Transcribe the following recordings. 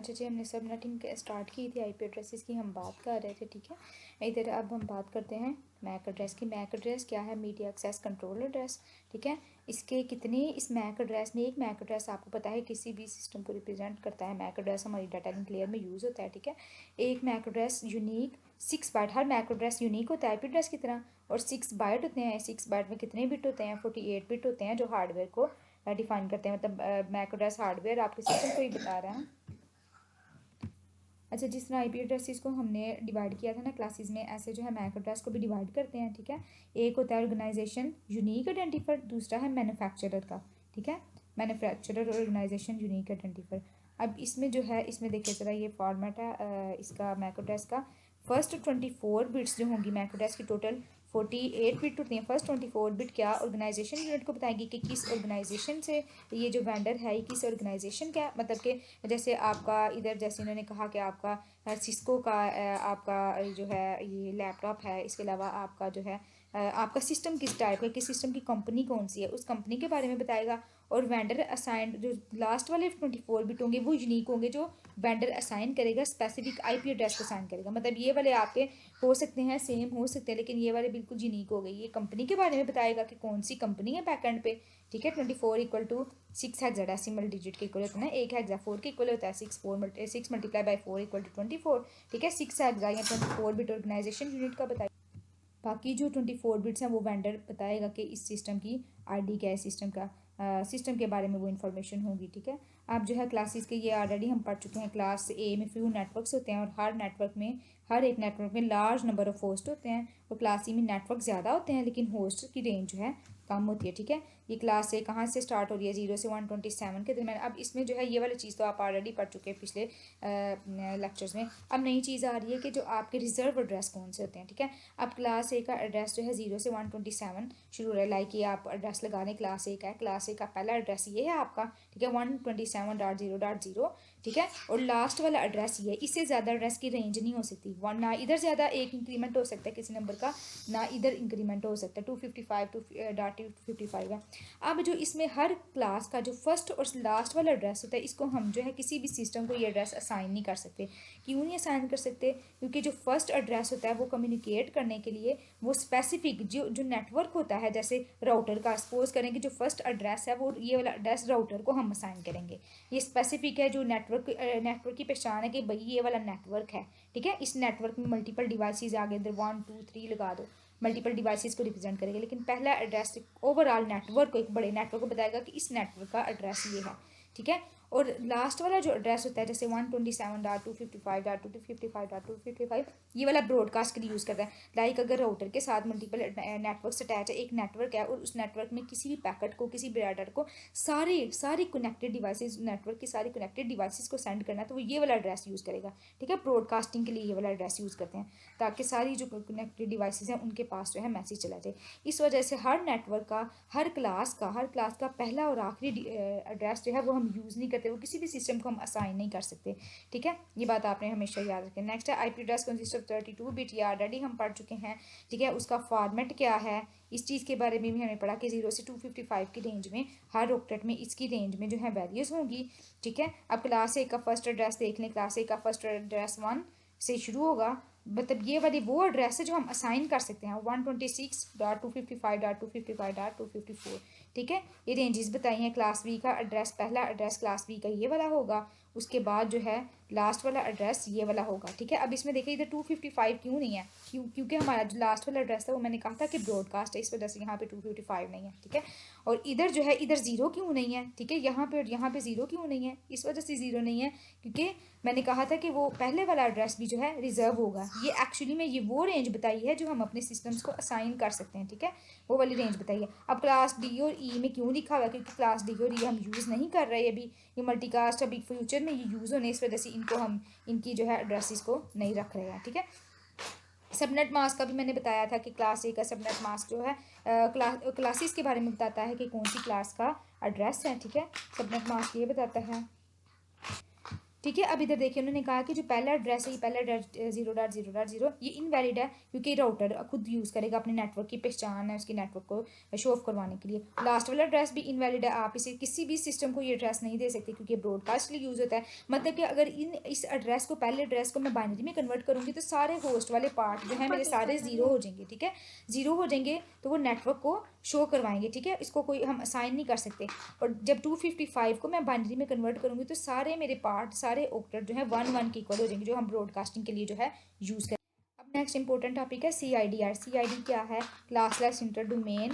अच्छा जी, हमने subnetting start की थी, आईपी एड्रेसेस की हम बात कर रहे थे, ठीक है। इधर अब हम बात करते हैं मैक एड्रेस की। मैक एड्रेस क्या है? मीडिया एक्सेस कंट्रोल एड्रेस, ठीक है। इसके कितने, इस मैक एड्रेस में, एक मैक एड्रेस आपको पता है किसी भी सिस्टम को रिप्रेजेंट करता है। मैक एड्रेस हमारी डाटा लिंक लेयर में यूज़ होता है, ठीक है। एक मैक एड्रेस यूनिक 6 बाइट, हर मैक एड्रेस यूनिक होता है आईपी एड्रेस की तरह, और 6 बाइट होते हैं। 6 बाइट में कितने बिट होते हैं? 48 बिट होते हैं, जो हार्डवेयर को डिफाइन करते हैं। मतलब मैक एड्रेस हार्डवेयर आपके सिस्टम को ही बता रहा है। अच्छा, जिस तरह आईपी एड्रेसेस को हमने डिवाइड किया था ना क्लासेस में, ऐसे जो है मैक एड्रेस को भी डिवाइड करते हैं, ठीक है। एक होता है ऑर्गेनाइजेशन यूनिक आइडेंटिफायर, दूसरा है मैन्युफैक्चरर का, ठीक है। मैन्युफैक्चरर और ऑर्गेनाइजेशन यूनिक आइडेंटिफायर। अब इसमें जो है, इसमें देखिए ज़रा, ये फॉर्मेट है इसका मैक एड्रेस का। फर्स्ट 24 बिट्स जो होंगी मैक एड्रेस की, टोटल 48 बिट होती हैं। फर्स्ट 24 बिट क्या ऑर्गेनाइजेशन यूनिट को बताएंगी कि किस ऑर्गेनाइजेशन से ये जो वेंडर है, ये किस ऑर्गेनाइजेशन का, मतलब कि जैसे आपका इधर, जैसे इन्होंने कहा कि आपका सिस्को का आपका जो है ये लैपटॉप है, इसके अलावा आपका जो है आपका सिस्टम किस टाइप का, किस सिस्टम की कंपनी कौन सी है, उस कंपनी के बारे में बताएगा। और वेंडर असाइंड जो लास्ट वाले 24 बिट होंगे वो यूनिक होंगे, जो वेंडर असाइन करेगा, स्पेसिफिक आईपी एड्रेस को असाइन करेगा। मतलब ये वाले आपके हो सकते हैं, सेम हो सकते हैं, लेकिन ये वाले बिल्कुल यूनिक हो गए। ये कंपनी के बारे में बताएगा कि कौन सी कंपनी है बैकएंड पे, ठीक है। 24 इक्वल टू 6 हेक्साडेसिमल डिजिट के इक्वल होता है ना, एक हेक्सा 4 के इक्वल होता है। 6 मल्टीप्लाई बाई 4 इक्वल टू 24, ठीक है। 6 हेक्सा या 24 बिट ऑर्गेनाइजेशन यूनिट का बताइए। बाकी जो 24 बिट्स हैं वो वेंडर बताएगा कि इस सिस्टम की आईडी क्या है, सिस्टम का सिस्टम के बारे में वो इन्फॉर्मेशन होगी, ठीक है। अब जो है क्लासेस के, ये ऑलरेडी हम पढ़ चुके हैं। क्लास ए में फ्यू नेटवर्क्स होते हैं, और हर एक नेटवर्क में लार्ज नंबर ऑफ होस्ट होते हैं। और क्लास ई में नेटवर्क ज़्यादा होते हैं, लेकिन होस्ट की रेंज जो है कम होती है, ठीक है। ये क्लास ए कहाँ से स्टार्ट हो रही है? 0 से 127 के दरमियान। अब इसमें जो है ये वाली चीज़ तो आप ऑलरेडी पढ़ चुके हैं पिछले लेक्चर्स में। अब नई चीज़ आ रही है कि जो आपके रिजर्व एड्रेस कौन से होते हैं, ठीक है। अब क्लास ए का एड्रेस जो है 0 से 127 शुरू हो रहा है। लाइक ये आप एड्रेस लगा दें, क्लास ए का है, क्लास ए का पहला एड्रेस ये है आपका, ठीक है, 127.0.0, ठीक है। और लास्ट वाला एड्रेस ये है। इससे ज़्यादा एड्रेस की रेंज नहीं हो सकती। वन ना इधर ज़्यादा एक इंक्रीमेंट हो सकता है किसी नंबर का, ना इधर इंक्रीमेंट हो सकता है। 255 है। अब जो इसमें हर क्लास का जो फर्स्ट और लास्ट वाला एड्रेस होता है, इसको हम जो है किसी भी सिस्टम को ये एड्रेस असाइन नहीं कर सकते। क्यों नहीं असाइन कर सकते? क्योंकि जो फर्स्ट एड्रेस होता है वो कम्युनिकेट करने के लिए वो स्पेसिफिक जो नेटवर्क होता है, जैसे राउटर का, सपोज करें कि जो फर्स्ट एड्रेस है वो ये वाला एड्रेस राउटर को हम असाइन करेंगे। ये स्पेसिफिक है, जो नेटवर्क की पहचान है कि भाई ये वाला नेटवर्क है, ठीक है। इस नेटवर्क में मल्टीपल डिवाइसेज आगे इधर 1 2 3 लगा दो, मल्टीपल डिवाइसेस को रिप्रेजेंट करेंगे। लेकिन पहला एड्रेस ओवरऑल नेटवर्क को, एक बड़े नेटवर्क को बताएगा कि इस नेटवर्क का एड्रेस ये है, ठीक है। और लास्ट वाला जो एड्रेस होता है, जैसे 127.255.255.255, ये वाला ब्रॉडकास्ट के लिए यूज़ करता है। लाइक अगर राउटर के साथ मल्टीपल नेटवर्क अटैच है, एक नेटवर्क है, और उस नेटवर्क में किसी भी पैकेट को, किसी भी डाटा को सारी कनेक्टेड डिवाइसेज, नेटवर्क की सारी कनेक्टेड डिवाइसेज को सेंड करना है, तो वो ये वाला एड्रेस यूज़ करेगा, ठीक है। ब्रॉडकास्टिंग के लिए ये वाला एड्रेस यूज़ करते हैं, ताकि सारी जो कनेक्टेड डिवाइसेज हैं उनके पास जो है मैसेज चला जाए। इस वजह से हर नेटवर्क का, हर क्लास का पहला और आखिरी एड्रेस जो है वो हम यूज़ नहीं करते, वो किसी भी सिस्टम को हम असाइन नहीं कर सकते, ठीक है। ये बात आपने हमेशा याद रखें। नेक्स्ट है IP address consist of 32 bit, ये ऑलरेडी हम पढ़ चुके हैं, ठीक है। उसका फॉर्मेट क्या है, इस चीज़ के बारे में भी हमें पढ़ा कि 0 से 255 की रेंज में, हर ऑक्टेट में इसकी रेंज में जो है वैल्यूज़ होंगी, ठीक है। अब क्लास ए का फर्स्ट एड्रेस देख लें। क्लास ए का फर्स्ट एड्रेस 1 से शुरू होगा, मतलब ये वाली वो एड्रेस है जो हम असाइन कर सकते हैं, 126.255.255.254, ठीक है। ये रेंजेस बताई हैं। क्लास बी का एड्रेस, पहला एड्रेस क्लास बी का ये वाला होगा, उसके बाद जो है लास्ट वाला एड्रेस ये वाला होगा, ठीक है। अब इसमें देखिए इधर 255 क्यों नहीं है? क्योंकि हमारा जो लास्ट वाला एड्रेस था वो मैंने कहा था कि ब्रॉडकास्ट है, इस वजह से यहाँ पे 255 नहीं है, ठीक है। और इधर जो है, इधर 0 क्यों नहीं है, ठीक है। यहाँ पे 0 क्यों नहीं है? इस वजह से 0 नहीं है क्योंकि मैंने कहा था कि वो पहले वाला एड्रेस भी जो है रिजर्व होगा। ये एक्चुअली में ये वो रेंज बताई है जो हम अपने सिस्टम्स को असाइन कर सकते हैं, ठीक है। वो वाली रेंज बताइए। अब क्लास डी और ई में क्यों लिखा हुआ है? क्योंकि क्लास डी और ई हम यूज़ नहीं कर रहे अभी, ये मल्टीकास्ट अभी फ्यूचर में ये यूज़ होने, इस वजह से इनको हम इनकी जो है एड्रेसेस को नहीं रख रहे हैं, ठीक है। सबनेट मास्क का भी मैंने बताया था कि क्लास ए का सबनेट मास्क जो है क्लासेस के बारे में बताता है कि कौन सी क्लास का एड्रेस है, ठीक है। सबनेट मास्क ये बताता है। ठीक है। अब इधर देखिए उन्होंने कहा कि जो पहला एड्रेस है, ये पहला एड्रेस 0.0.0 ये इनवैलिड है, क्योंकि राउटर खुद यूज़ करेगा, अपने नेटवर्क की पहचान है उसकी, नेटवर्क को शो ऑफ करवाने के लिए। लास्ट वाला एड्रेस भी इनवैलिड है, आप इसे किसी भी सिस्टम को ये एड्रेस नहीं दे सकते, क्योंकि ब्रॉडकास्ट के लिए यूज़ होता है। मतलब कि अगर इस एड्रेस को, पहले एड्रेस को मैं बाइनरी में कन्वर्ट करूँगी तो सारे होस्ट वाले पार्ट जो है मेरे सारे ज़ीरो हो जाएंगे। ठीक है, ज़ीरो हो जाएंगे तो वो नेटवर्क को शो करवाएंगे। ठीक है, इसको कोई हम असाइन नहीं कर सकते। और जब 255 को मैं बाइनरी में कन्वर्ट करूँगी तो सारे मेरे पार्ट, सारे ऑक्टेट जो है 1 1 के इक्वल हो जाएंगे, जो हम ब्रॉडकास्टिंग के लिए जो है यूज़ करें। अब नेक्स्ट इंपॉर्टेंट टॉपिक है CIDR। CID क्या है? क्लासलेस इंटर डोमेन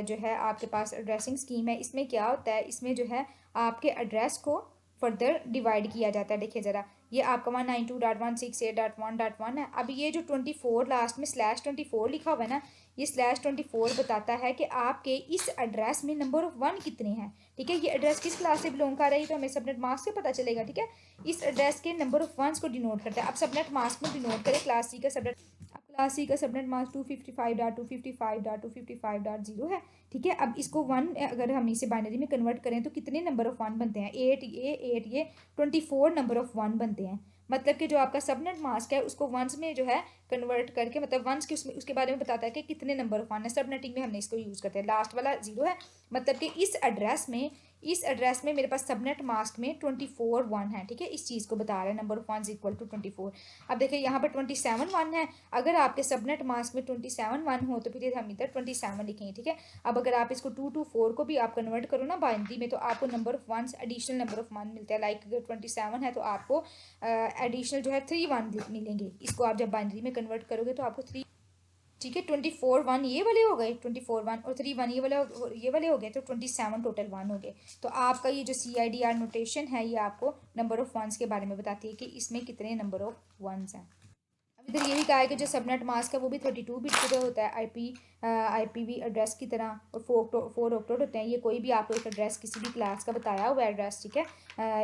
जो है आपके पास एड्रेसिंग स्कीम है। इसमें क्या होता है, इसमें जो है आपके एड्रेस को फर्दर डिवाइड किया जाता है। देखिए ज़रा, ये आपका 192.168.1.1 है। अब ये जो 24 लास्ट में /24 लिखा हुआ है ना, ये /24 बताता है कि आपके इस एड्रेस में नंबर ऑफ 1 कितने हैं। ठीक है, ये एड्रेस किस क्लास से बिलोंग कर रही है तो हमें सबनेट मास्क से पता चलेगा। ठीक है, इस एड्रेस के नंबर ऑफ 1s को डिनोट करता है। अब सबनेट मास्क में डिनोट करें क्लास सी का सबनेट, अब क्लास सी का सबनेट मास्क 255.255.255.0 है। ठीक है, अब इसको 1 अगर हम इसे बाइनरी में कन्वर्ट करें तो कितने नंबर ऑफ 1 बनते हैं? 8 ये 24 नंबर ऑफ 1 बनते हैं। मतलब कि जो आपका सबनेट मास्क है उसको वंस में जो है कन्वर्ट करके, मतलब वंस के उसके बारे में बताता है कि कितने नंबर ऑफ 1 है। सबनेटिंग में हमने इसको यूज़ करते हैं। लास्ट वाला 0 है, मतलब कि इस एड्रेस में मेरे पास सबनेट मास्क में 24 1 है। ठीक है, इस चीज़ को बता रहा है, नंबर ऑफ 1 इक्वल टू 24। अब देखिए यहाँ पर 27 1 है। अगर आपके सबनेट मास्क में 27 1 हो तो फिर हम इधर 27 लिखेंगे। ठीक है, अब अगर आप इसको 2 to 4 को भी आप कन्वर्ट करो ना बाइनरी में, तो आपको number of 1 additional number of 1 मिलता है। लाइक अगर 27 है तो आपको एडिशनल जो है 3 1 मिलेंगे। इसको आप जब बाइनरी में कन्वर्ट करोगे तो आपको 3। ठीक है, 24 1 ये वाले हो गए, 24 1 और 3 1 ये वाले हो गए, तो 27 टोटल 1 हो गए। तो आपका ये जो CIDR नोटेशन है ये आपको नंबर ऑफ 1s के बारे में बताती है कि इसमें कितने नंबर ऑफ 1s हैं। अब इधर ये भी कहा है कि जो सबनेट मास्क है वो भी 32 बिट का होता है, IPv एड्रेस की तरह, और 4 ऑक्टेट होते हैं। ये कोई भी आपको एक एड्रेस किसी भी क्लास का बताया हुआ एड्रेस, ठीक है,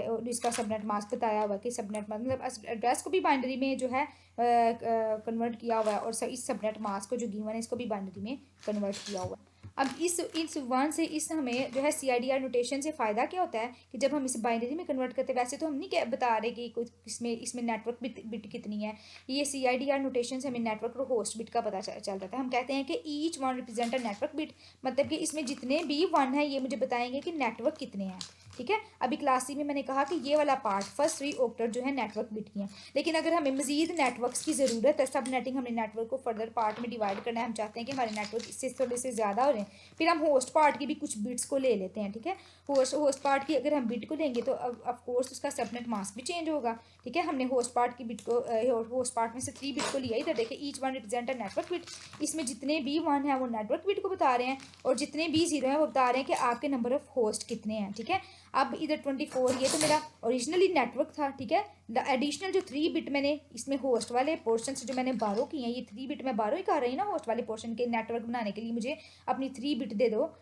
और इसका सबनेट मास्क बताया हुआ है कि सबनेट मतलब एड्रेस को भी बाइनरी में जो है कन्वर्ट किया हुआ है, और इस सबनेट मास्क को जो गिवन है इसको भी बाइनरी में कन्वर्ट किया हुआ है। अब इस 1 से इस हमें जो है CIDR नोटेशन से फ़ायदा क्या होता है कि जब हम इसे बाइनरी में कन्वर्ट करते हैं, वैसे तो हम नहीं बता रहे कि कुछ इसमें नेटवर्क बिट कितनी है। ये CIDR नोटेशन से हमें नेटवर्क और होस्ट बिट का पता चल जाता है। हम कहते हैं कि each 1 represent a network bit, मतलब कि इसमें जितने भी 1 है ये मुझे बताएंगे कि नेटवर्क कितने हैं। ठीक है, अभी क्लास सी में मैंने कहा कि ये वाला पार्ट फर्स्ट 3 ऑक्टेट जो है नेटवर्क बिट की है। लेकिन अगर हमें मजीद नेटवर्क्स की ज़रूरत है, सब नेटिंग, हमने नेटवर्क को फर्दर पार्ट में डिवाइड करना है, हम चाहते हैं कि हमारे नेटवर्क इससे थोड़े से ज़्यादा हो रहे हैं, फिर हम होस्ट पार्ट की भी कुछ बिट्स को ले लेते हैं। ठीक है, होस्ट पार्ट की अगर हम बिट को लेंगे तो ऑफ कोर्स उसका सबनेट मास्क भी चेंज होगा। ठीक है, हमने होस्ट पार्ट की बिट को होस्ट पार्ट में से 3 बिट को लिया। इधर देखिए each 1 represent a network bit, इसमें जितने भी 1 है वो नेटवर्क बिट को बता रहे हैं, और जितने भी 0 है वो बता रहे हैं कि आपके नंबर ऑफ होस्ट कितने हैं। ठीक है, अब इधर 24 ये तो मेरा ओरिजिनली नेटवर्क था। ठीक है, एडिशनल जो 3 बिट मैंने इसमें होस्ट वाले पोर्शन से जो मैंने बारो किए हैं, ये 3 बिट मैं बारो ही कर रही हूँ ना होस्ट वाले पोर्शन के, नेटवर्क बनाने के लिए मुझे अपनी 3 बिट दे दो।